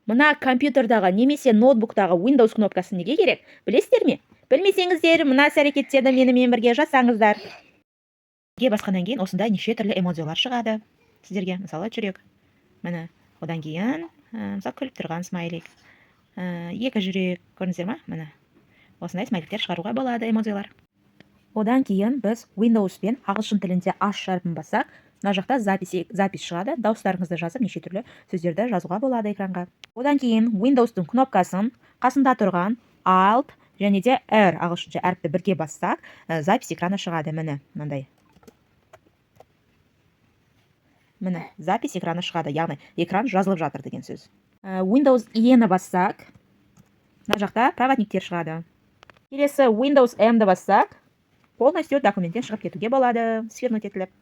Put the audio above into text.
Мына компьютердағы немесе ноутбуктағы Windows кнопкасы неге керек? Білесіздер ме? Білмесеңіздер, мына іс-әрекеттерді менімен бірге жасаңыздар. Ге басқаннан кейін осындай неше түрлі эмоджилар шығады. Сіздерге, мысалы, жүрек. Міне, одан кейін, мысалы, күліп тұрған смайлик. Екі жүрек, көрдіңіздер ма? Міне. Осындай смайликтер шығаруға болады, эмоджилар. Одан кейін біз Windows пен ағылшын тілінде аш әрпін бассақ, мына жақта запись шығады. Дауыстарыңызды жазып, неше түрлі сөздерді жазуға болады экранға. Одан кейін Windows-тың кнопкасын қасында тұрған Alt және де R ағылшынша әріпті бірге бассақ, запись экраны шығады. Міне, мынандай. Міне, запись экраны шығады, яғни экран жазылып жатыр деген сөз. Windows E-ні бассақ, мына жақта проводниктер шығады. Келесі Windows M-ді бассақ, полностью документтен шығып кетуге болады, свернуть етіліп.